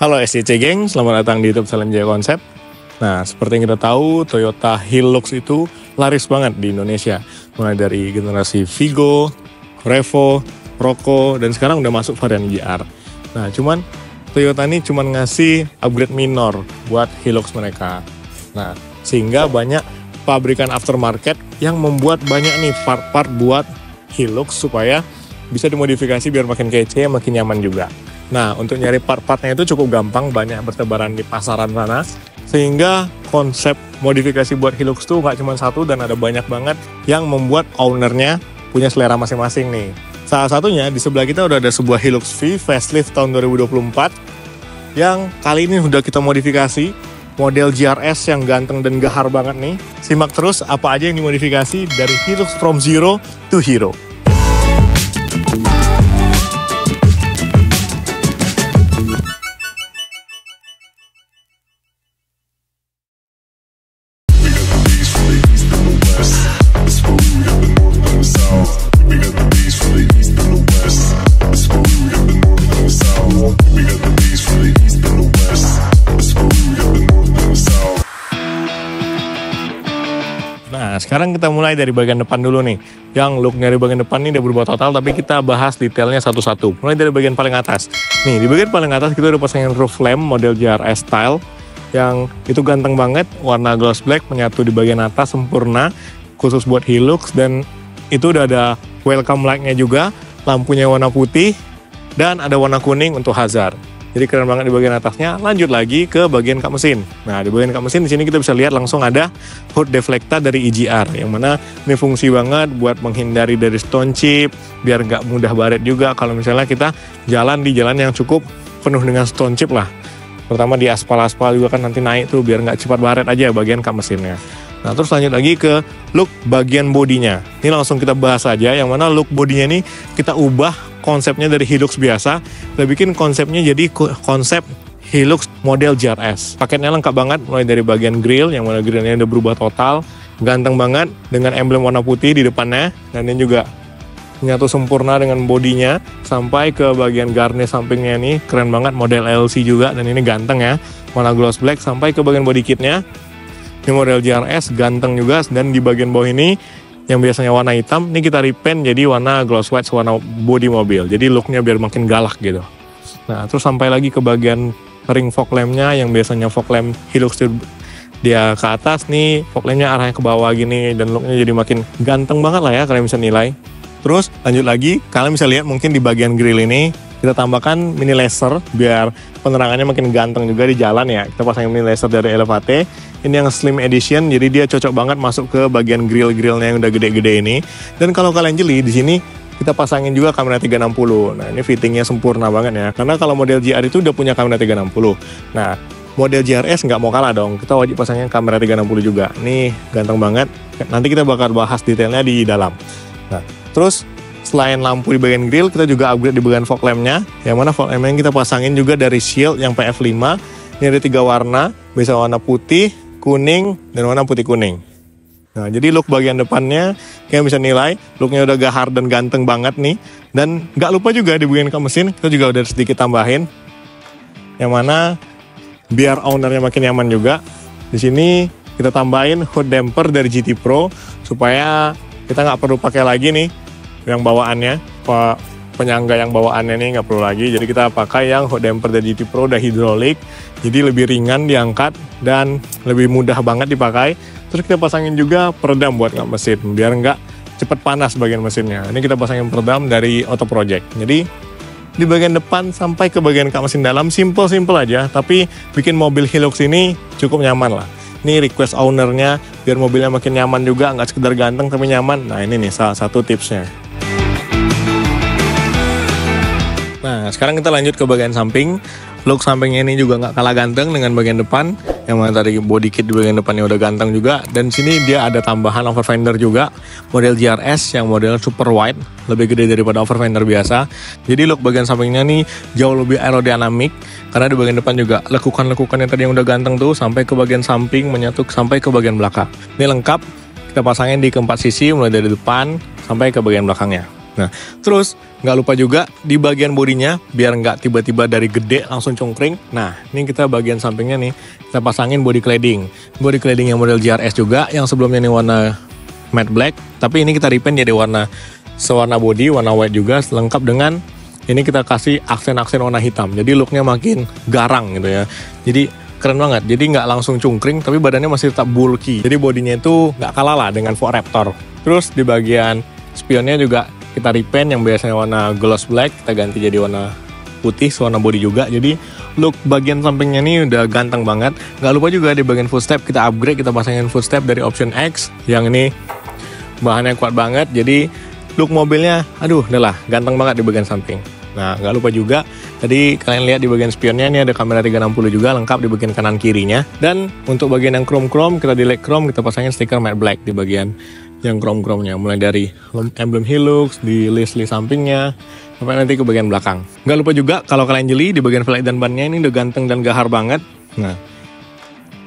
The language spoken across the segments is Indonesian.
Halo SCC Geng, selamat datang di YouTube Salam Jaya Konsep. Nah, seperti yang kita tahu, Toyota Hilux itu laris banget di Indonesia. Mulai dari generasi Vigo, Revo, Roco, dan sekarang udah masuk varian GR. Nah, cuman Toyota ini cuman ngasih upgrade minor buat Hilux mereka. Nah, sehingga banyak pabrikan aftermarket yang membuat banyak nih part-part buat Hilux supaya bisa dimodifikasi biar makin kece, makin nyaman juga. Nah, untuk nyari part-partnya itu cukup gampang, banyak bertebaran di pasaran sana. Sehingga konsep modifikasi buat Hilux tuh nggak cuma satu dan ada banyak banget yang membuat ownernya punya selera masing-masing nih. Salah satunya di sebelah kita udah ada sebuah Hilux V facelift tahun 2024 yang kali ini udah kita modifikasi. Model GRS yang ganteng dan gahar banget nih. Simak terus apa aja yang dimodifikasi dari Hilux from zero to hero. Nah, sekarang kita mulai dari bagian depan dulu nih. Yang looknya dari bagian depan ini udah berubah total, tapi kita bahas detailnya satu-satu. Mulai dari bagian paling atas. Nih, di bagian paling atas kita udah pasangin roof lamp model GRS style. Yang itu ganteng banget, warna gloss black menyatu di bagian atas sempurna, khusus buat Hilux. Dan itu udah ada welcome light-nya juga, lampunya warna putih, dan ada warna kuning untuk hazard. Jadi keren banget di bagian atasnya. Lanjut lagi ke bagian kap mesin. Nah, di bagian kap mesin di sini kita bisa lihat langsung ada hood deflector dari EGR, yang mana ini fungsi banget buat menghindari dari stone chip, biar nggak mudah baret juga kalau misalnya kita jalan di jalan yang cukup penuh dengan stone chip lah. Terutama di aspal-aspal juga kan nanti naik tuh, biar nggak cepat baret aja bagian kap mesinnya. Nah, terus lanjut lagi ke look bagian bodinya. Ini langsung kita bahas aja, yang mana look bodinya ini kita ubah konsepnya dari Hilux biasa, kita bikin konsepnya jadi konsep Hilux model GRS. Paketnya lengkap banget, mulai dari bagian grill, yang mana grillnya udah berubah total, ganteng banget dengan emblem warna putih di depannya, dan ini juga menyatu sempurna dengan bodinya, sampai ke bagian garnish sampingnya ini, keren banget, model LC juga, dan ini ganteng ya, warna gloss black, sampai ke bagian body kitnya, ini model GRS, ganteng juga, dan di bagian bawah ini, yang biasanya warna hitam, ini kita repaint jadi warna gloss white, warna bodi mobil. Jadi looknya biar makin galak gitu. Nah, terus sampai lagi ke bagian ring fog lampnya, yang biasanya fog lamp Hilux dia ke atas, nih fog lampnya arahnya ke bawah gini, dan looknya jadi makin ganteng banget lah ya, kalian bisa nilai. Terus lanjut lagi, kalian bisa lihat mungkin di bagian grill ini, kita tambahkan mini laser, biar penerangannya makin ganteng juga di jalan ya. Kita pasangin mini laser dari Elevate. Ini yang slim edition, jadi dia cocok banget masuk ke bagian grill-grillnya yang udah gede-gede ini. Dan kalau kalian jeli, di sini kita pasangin juga kamera 360. Nah, ini fittingnya sempurna banget ya. Karena kalau model GR itu udah punya kamera 360. Nah, model GRS nggak mau kalah dong. Kita wajib pasangin kamera 360 juga. Nih, ganteng banget. Nanti kita bakal bahas detailnya di dalam. Nah, terus selain lampu di bagian grill, kita juga upgrade di bagian fog lampnya. Yang mana fog lampnya kita pasangin juga dari Shield yang PF5. Ini ada 3 warna, bisa warna putih, kuning, dan warna putih kuning. Nah, jadi look bagian depannya, kalian bisa nilai, looknya udah gahar dan ganteng banget nih. Dan nggak lupa juga di bagian kap mesin, kita juga udah sedikit tambahin. Yang mana, biar ownernya makin nyaman juga. Di sini kita tambahin hood damper dari GT Pro, supaya kita nggak perlu pakai lagi nih, yang bawaannya, penyangga yang bawaannya nih nggak perlu lagi. Jadi kita pakai yang hood damper dari GT Pro, udah hidrolik, jadi lebih ringan diangkat dan lebih mudah banget dipakai. Terus kita pasangin juga peredam buat kap mesin, biar nggak cepet panas bagian mesinnya. Ini kita pasangin peredam dari Auto Project. Jadi di bagian depan sampai ke bagian kap mesin dalam simple aja, tapi bikin mobil Hilux ini cukup nyaman lah. Ini request ownernya, biar mobilnya makin nyaman juga, nggak sekedar ganteng tapi nyaman. Nah, ini nih salah satu tipsnya. Nah, sekarang kita lanjut ke bagian samping. Look sampingnya ini juga nggak kalah ganteng dengan bagian depan. Yang mana tadi body kit di bagian depannya udah ganteng juga. Dan sini dia ada tambahan overfender juga. Model GRS yang model super wide. Lebih gede daripada overfender biasa. Jadi look bagian sampingnya nih jauh lebih aerodinamik. Karena di bagian depan juga lekukan-lekukan yang tadi yang udah ganteng tuh sampai ke bagian samping menyatu sampai ke bagian belakang. Ini lengkap. Kita pasangin di keempat sisi mulai dari depan sampai ke bagian belakangnya. Nah, terus Nggak lupa juga di bagian bodinya, biar nggak tiba-tiba dari gede langsung cungkring. Nah, ini kita bagian sampingnya nih, kita pasangin body cladding. Body cladding yang model GRS juga, yang sebelumnya ini warna matte black, tapi ini kita repaint jadi warna sewarna body, warna white juga, lengkap dengan ini kita kasih aksen-aksen warna hitam. Jadi looknya makin garang gitu ya. Jadi keren banget, jadi nggak langsung cungkring, tapi badannya masih tetap bulky. Jadi bodinya itu nggak kalah lah dengan Ford Raptor. Terus di bagian spionnya juga kita repaint yang biasanya warna gloss black, kita ganti jadi warna putih, warna body juga. Jadi look bagian sampingnya ini udah ganteng banget. Nggak lupa juga di bagian footstep kita upgrade, kita pasangin footstep dari Option X. Yang ini bahannya kuat banget, jadi look mobilnya, aduh udahlah ganteng banget di bagian samping. Nah, nggak lupa juga, tadi kalian lihat di bagian spionnya ini ada kamera 360 juga lengkap di bagian kanan kirinya. Dan untuk bagian yang chrome-chrome, kita delete chrome, kita pasangin stiker matte black di bagian yang chrome-chrome-nya. Mulai dari emblem Hilux, di list sampingnya, sampai nanti ke bagian belakang. Nggak lupa juga, kalau kalian jeli, di bagian velg dan bannya ini udah ganteng dan gahar banget. Nah,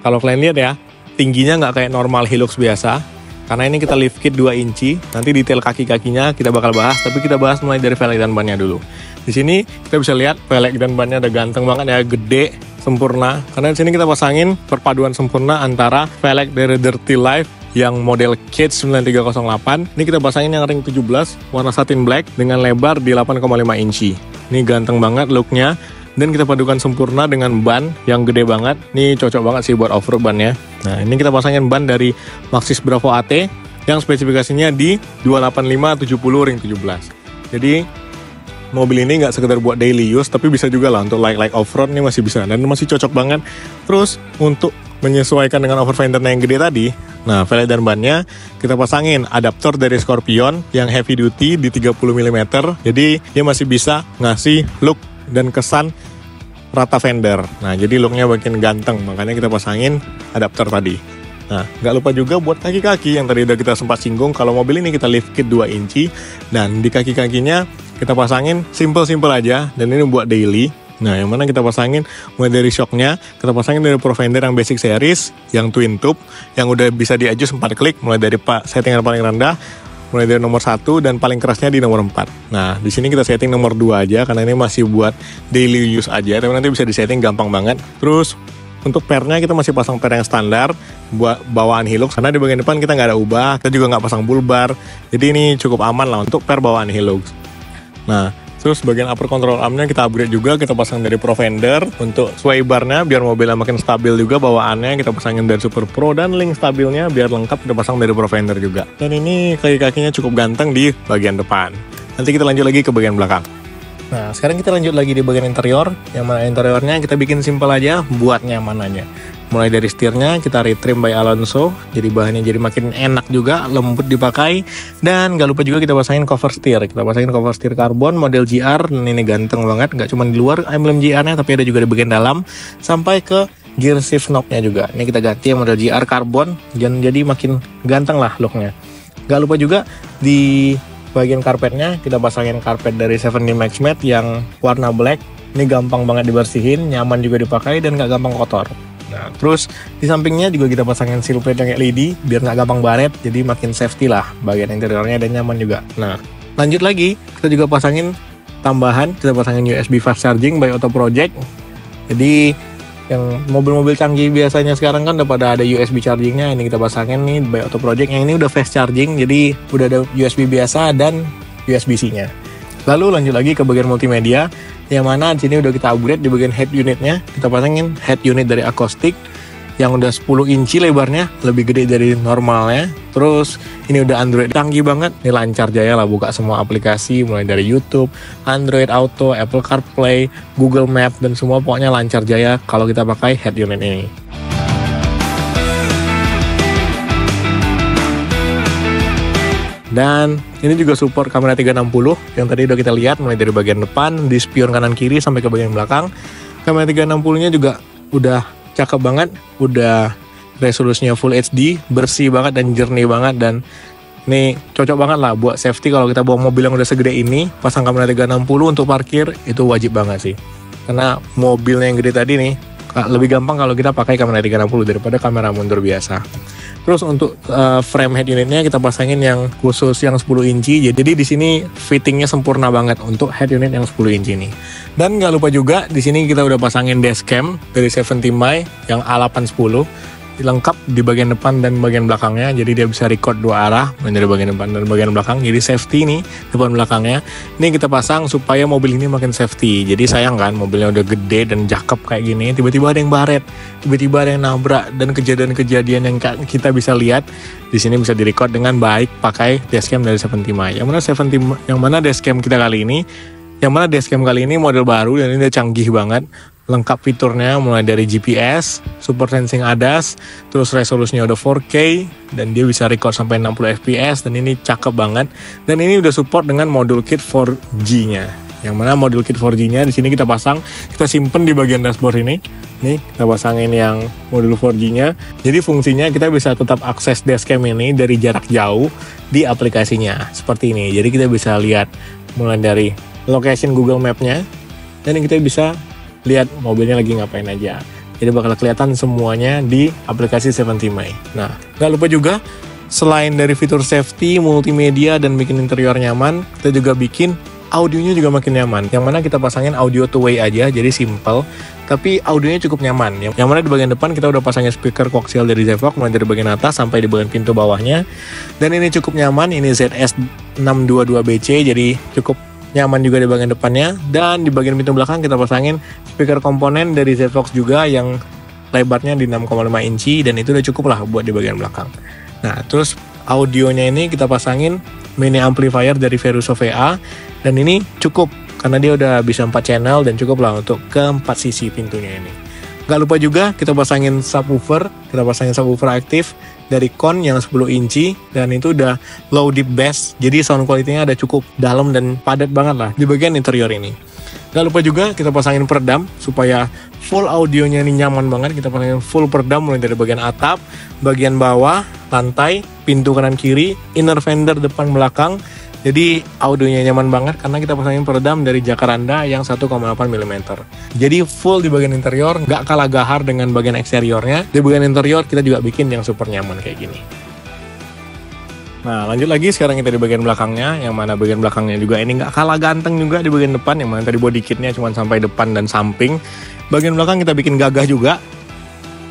kalau kalian lihat ya, tingginya nggak kayak normal Hilux biasa. Karena ini kita lift kit 2 inci, nanti detail kaki-kakinya kita bakal bahas, tapi kita bahas mulai dari velg dan bannya dulu. Di sini kita bisa lihat velg dan bannya udah ganteng banget ya, gede, sempurna. Karena di sini kita pasangin perpaduan sempurna antara velg dari Dirty Life yang model Cage 9308. Ini kita pasangin yang ring 17, warna satin black dengan lebar di 8,5 inci. Ini ganteng banget looknya. Dan kita padukan sempurna dengan ban yang gede banget. Ini cocok banget sih buat off-road bannya. Nah, ini kita pasangin ban dari Maxxis Bravo AT yang spesifikasinya di 285/70 ring 17. Jadi mobil ini nggak sekedar buat daily use, tapi bisa juga lah untuk like off-road ini masih bisa. Dan masih cocok banget. Terus untuk menyesuaikan dengan overfendernya yang gede tadi, nah velg dan bannya kita pasangin adaptor dari Scorpion yang heavy duty di 30 mm. Jadi dia masih bisa ngasih look dan kesan rata fender. Nah, jadi looknya makin ganteng, makanya kita pasangin adaptor tadi. Nah, nggak lupa juga buat kaki-kaki yang tadi udah kita sempat singgung. Kalau mobil ini kita lift kit 2 inci, dan di kaki-kakinya kita pasangin simple-simple aja, dan ini buat daily. Nah, yang mana kita pasangin mulai dari shocknya, kita pasangin dari Profender yang basic series, yang twin tube, yang udah bisa di-adjust 4 klik, mulai dari settingan paling rendah, mulai dari nomor 1 dan paling kerasnya di nomor 4. Nah, di sini kita setting nomor 2 aja karena ini masih buat daily use aja, tapi nanti bisa disetting gampang banget. Terus untuk pernya kita masih pasang per yang standar buat bawaan Hilux karena di bagian depan kita nggak ada ubah, kita juga nggak pasang bull bar. Jadi ini cukup aman lah untuk per bawaan Hilux. Nah, terus bagian upper control armnya kita upgrade juga, kita pasang dari Profender. Untuk sway barnya biar mobilnya makin stabil juga bawaannya, kita pasangin dari Super Pro, dan link stabilnya biar lengkap kita pasang dari Profender juga. Dan ini kaki-kakinya cukup ganteng di bagian depan. Nanti kita lanjut lagi ke bagian belakang. Nah, sekarang kita lanjut lagi di bagian interior. Yang mana interiornya kita bikin simpel aja buat nyamanannya. Mulai dari setirnya kita retrim by Alonso, jadi bahannya jadi makin enak juga, lembut dipakai. Dan gak lupa juga kita pasangin cover steer. Kita pasangin cover steer karbon model GR, dan ini ganteng banget, gak cuma di luar emblem GR-nya, tapi ada juga di bagian dalam, sampai ke gear shift knob-nya juga. Ini kita ganti yang model GR karbon, dan jadi makin ganteng lah looknya. Gak lupa juga di bagian karpetnya kita pasangin karpet dari 7D Max Matte yang warna black. Ini gampang banget dibersihin, nyaman juga dipakai, dan gak gampang kotor. Nah, terus di sampingnya juga kita pasangin seal plate yang LED biar nggak gampang baret, jadi makin safety lah bagian interiornya, dan nyaman juga. Nah, lanjut lagi kita juga pasangin tambahan, kita pasangin USB fast charging by Auto Project. Jadi yang mobil-mobil canggih biasanya sekarang kan udah pada ada USB chargingnya, ini kita pasangin nih by Auto Project. Yang ini udah fast charging, jadi udah ada USB biasa dan USB-C-nya. Lalu lanjut lagi ke bagian multimedia, yang mana di sini udah kita upgrade di bagian head unitnya. Kita pasangin head unit dari Acoustic yang udah 10 inci lebarnya, lebih gede dari normalnya. Terus ini udah Android canggih banget, ini lancar jaya lah buka semua aplikasi mulai dari YouTube, Android Auto, Apple CarPlay, Google Map, dan semua pokoknya lancar jaya kalau kita pakai head unit ini. Dan ini juga support kamera 360 yang tadi udah kita lihat mulai dari bagian depan, di spion kanan kiri sampai ke bagian belakang. Kamera 360-nya juga udah cakep banget, udah resolusinya Full HD, bersih banget dan jernih banget, dan ini cocok banget lah buat safety. Kalau kita bawa mobil yang udah segede ini, pasang kamera 360 untuk parkir itu wajib banget sih. Karena mobilnya yang gede tadi nih lebih gampang kalau kita pakai kamera 360 daripada kamera mundur biasa. Terus untuk frame head unitnya kita pasangin yang khusus yang 10 inci. Jadi di sini fittingnya sempurna banget untuk head unit yang 10 inci ini. Dan nggak lupa juga di sini kita udah pasangin dashcam dari 70 Mi yang A810. Lengkap di bagian depan dan bagian belakangnya, jadi dia bisa record dua arah dari bagian depan dan bagian belakang, jadi safety nih depan belakangnya. Ini kita pasang supaya mobil ini makin safety. Jadi sayang kan mobilnya udah gede dan cakep kayak gini, tiba-tiba ada yang baret, tiba-tiba ada yang nabrak, dan kejadian-kejadian yang kita bisa lihat di sini bisa direcord dengan baik pakai dashcam dari 70 Mi. Yang mana dashcam kali ini model baru dan ini udah canggih banget. Lengkap fiturnya mulai dari GPS, super sensing ADAS, terus resolusinya udah 4K dan dia bisa record sampai 60 fps dan ini cakep banget. Dan ini udah support dengan modul kit 4G-nya. Yang mana modul kit 4G-nya di sini kita pasang, kita simpen di bagian dashboard ini. Nih, kita pasangin yang modul 4G-nya. Jadi fungsinya kita bisa tetap akses dashcam ini dari jarak jauh di aplikasinya seperti ini. Jadi kita bisa lihat mulai dari location Google Map-nya dan kita bisa lihat mobilnya lagi ngapain aja. Jadi bakal kelihatan semuanya di aplikasi 70 Mi. Nah, nggak lupa juga selain dari fitur safety, multimedia, dan bikin interior nyaman, kita juga bikin audionya juga makin nyaman. Yang mana kita pasangin audio two way aja, jadi simple, tapi audionya cukup nyaman. Yang mana di bagian depan kita udah pasangin speaker koaksial dari Zevok mulai dari bagian atas sampai di bagian pintu bawahnya. Dan ini cukup nyaman, ini ZS622BC, jadi cukup nyaman juga di bagian depannya. Dan di bagian pintu belakang kita pasangin speaker komponen dari Zvox juga yang lebarnya di 6,5 inci dan itu udah cukup lah buat di bagian belakang. Nah, terus audionya ini kita pasangin mini amplifier dari Veruso VA dan ini cukup karena dia udah bisa 4 channel dan cukup lah untuk keempat sisi pintunya ini. Gak lupa juga kita pasangin subwoofer aktif dari Kon yang 10 inci dan itu udah low deep bass, jadi sound quality-nya ada cukup dalam dan padat banget lah di bagian interior ini. Gak lupa juga kita pasangin peredam supaya full audionya ini nyaman banget. Kita pasangin full peredam mulai dari bagian atap, bagian bawah, lantai, pintu kanan kiri, inner fender depan belakang. Jadi audionya nyaman banget karena kita pasangin peredam dari Jacaranda yang 1,8 mm. Jadi full di bagian interior, nggak kalah gahar dengan bagian eksteriornya. Di bagian interior kita juga bikin yang super nyaman kayak gini. Nah, lanjut lagi sekarang kita di bagian belakangnya, yang mana bagian belakangnya juga ini nggak kalah ganteng juga di bagian depan, yang mana tadi body kitnya cuma sampai depan dan samping. Bagian belakang kita bikin gagah juga.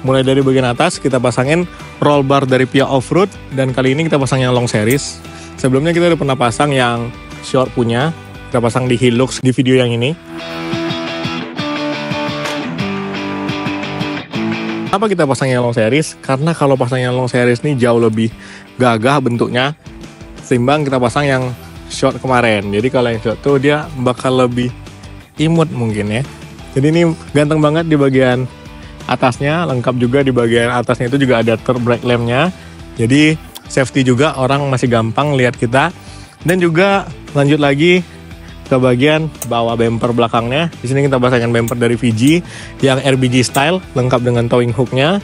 Mulai dari bagian atas kita pasangin roll bar dari Pia Offroad dan kali ini kita pasang yang long series. Sebelumnya kita udah pernah pasang yang short punya, kita pasang di Hilux di video yang ini. Kenapa kita pasang yang long series? Karena kalau pasang yang long series ini jauh lebih gagah bentuknya seimbang kita pasang yang short kemarin. Jadi kalau yang short tuh dia bakal lebih imut mungkin ya. Jadi ini ganteng banget di bagian atasnya, lengkap juga di bagian atasnya itu juga ada turn brake lamp-nya. Jadi safety juga, orang masih gampang lihat kita. Dan juga lanjut lagi ke bagian bawah bumper belakangnya. Di sini kita pasangkan bumper dari VG yang RBG style, lengkap dengan towing hooknya.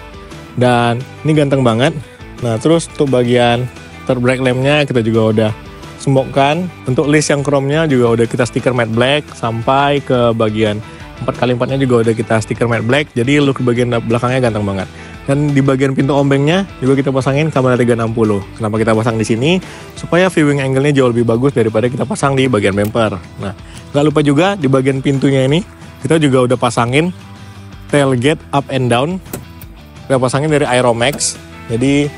Dan ini ganteng banget. Nah, terus untuk bagian turn brake lamp-nya kita juga udah sembokkan. Untuk list yang chrome-nya juga udah kita stiker matte black, sampai ke bagian 4x4-nya juga udah kita stiker matte black. Jadi look bagian belakangnya ganteng banget. Dan di bagian pintu ombengnya juga kita pasangin kamera 360. Kenapa kita pasang di sini? Supaya viewing angle-nya jauh lebih bagus daripada kita pasang di bagian bumper. Nah, nggak lupa juga di bagian pintunya ini kita juga udah pasangin tailgate up and down. Kita pasangin dari Aeromax. Jadi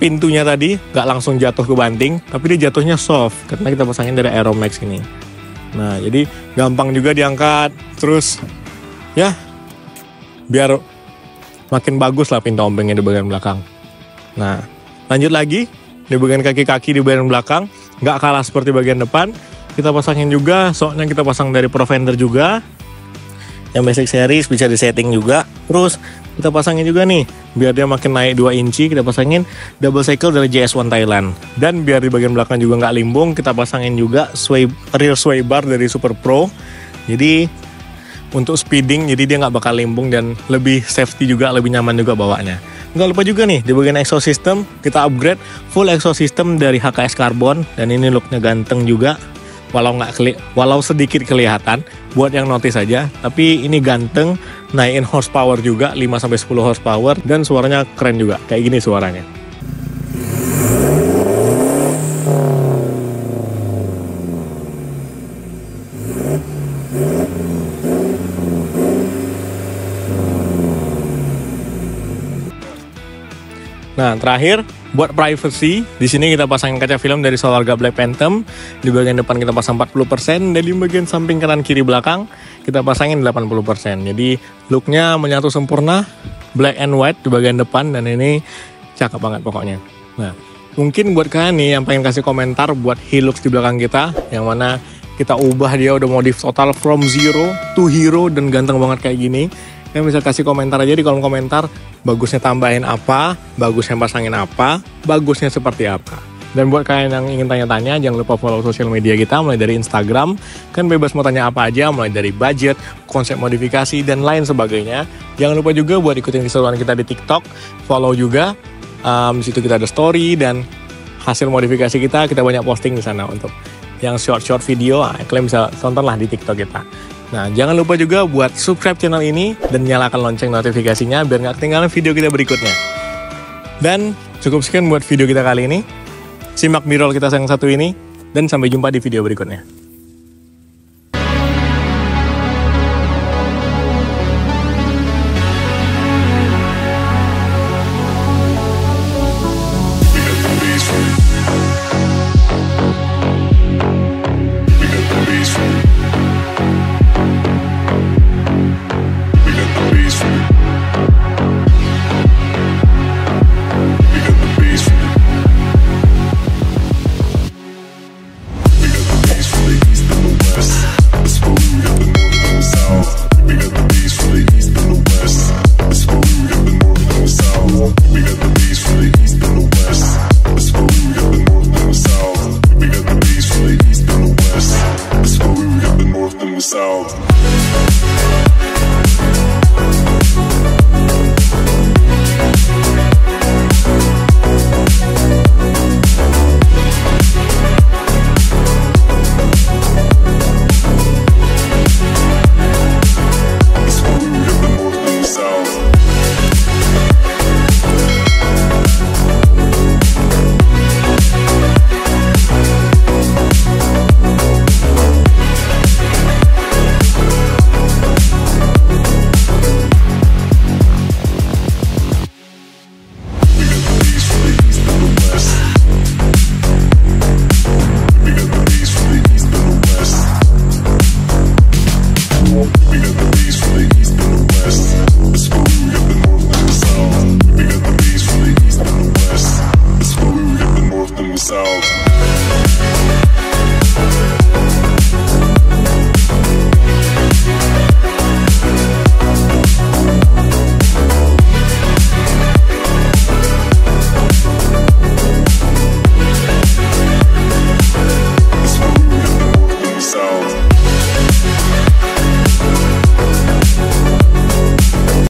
pintunya tadi nggak langsung jatuh ke banting, tapi dia jatuhnya soft karena kita pasangin dari Aeromax ini. Nah, jadi gampang juga diangkat. Terus ya biar makin bagus lah pintu ombengnya di bagian belakang. Nah, lanjut lagi di bagian kaki-kaki di bagian belakang, nggak kalah seperti bagian depan. Kita pasangin juga, soknya kita pasang dari Provender juga. Yang basic series bisa disetting juga. Terus kita pasangin juga nih, biar dia makin naik 2 inci, kita pasangin double cycle dari JS1 Thailand. Dan biar di bagian belakang juga nggak limbung, kita pasangin juga rear sway bar dari Super Pro. Jadi untuk speeding, jadi dia nggak bakal limbung dan lebih safety juga, lebih nyaman juga bawaannya. Nggak lupa juga nih, di bagian exhaust system, kita upgrade full exhaust system dari HKS Carbon. Dan ini looknya ganteng juga, walau sedikit kelihatan, buat yang notice aja. Tapi ini ganteng, naikin horsepower juga, 5-10 horsepower, dan suaranya keren juga, kayak gini suaranya. Nah, terakhir buat privacy, di sini kita pasangin kaca film dari Solarga Black Phantom. Di bagian depan kita pasang 40%, dan di bagian samping kanan kiri belakang kita pasangin 80%. Jadi looknya menyatu sempurna, black and white di bagian depan, dan ini cakep banget pokoknya. Nah, mungkin buat kalian nih yang pengen kasih komentar buat Hilux di belakang kita, yang mana kita ubah dia udah modif total from zero to hero dan ganteng banget kayak gini. Kalian bisa kasih komentar aja di kolom komentar, bagusnya tambahin apa, bagusnya pasangin apa, bagusnya seperti apa. Dan buat kalian yang ingin tanya-tanya, jangan lupa follow sosial media kita mulai dari Instagram. Kan bebas mau tanya apa aja, mulai dari budget, konsep modifikasi, dan lain sebagainya. Jangan lupa juga buat ikutin keseruan kita di TikTok, follow juga. Di situ kita ada story dan hasil modifikasi kita banyak posting di sana untuk yang short video. Kalian bisa tontonlah di TikTok kita. Nah, jangan lupa juga buat subscribe channel ini dan nyalakan lonceng notifikasinya biar nggak ketinggalan video kita berikutnya. Dan cukup sekian buat video kita kali ini. Simak B-roll kita yang satu ini, dan sampai jumpa di video berikutnya.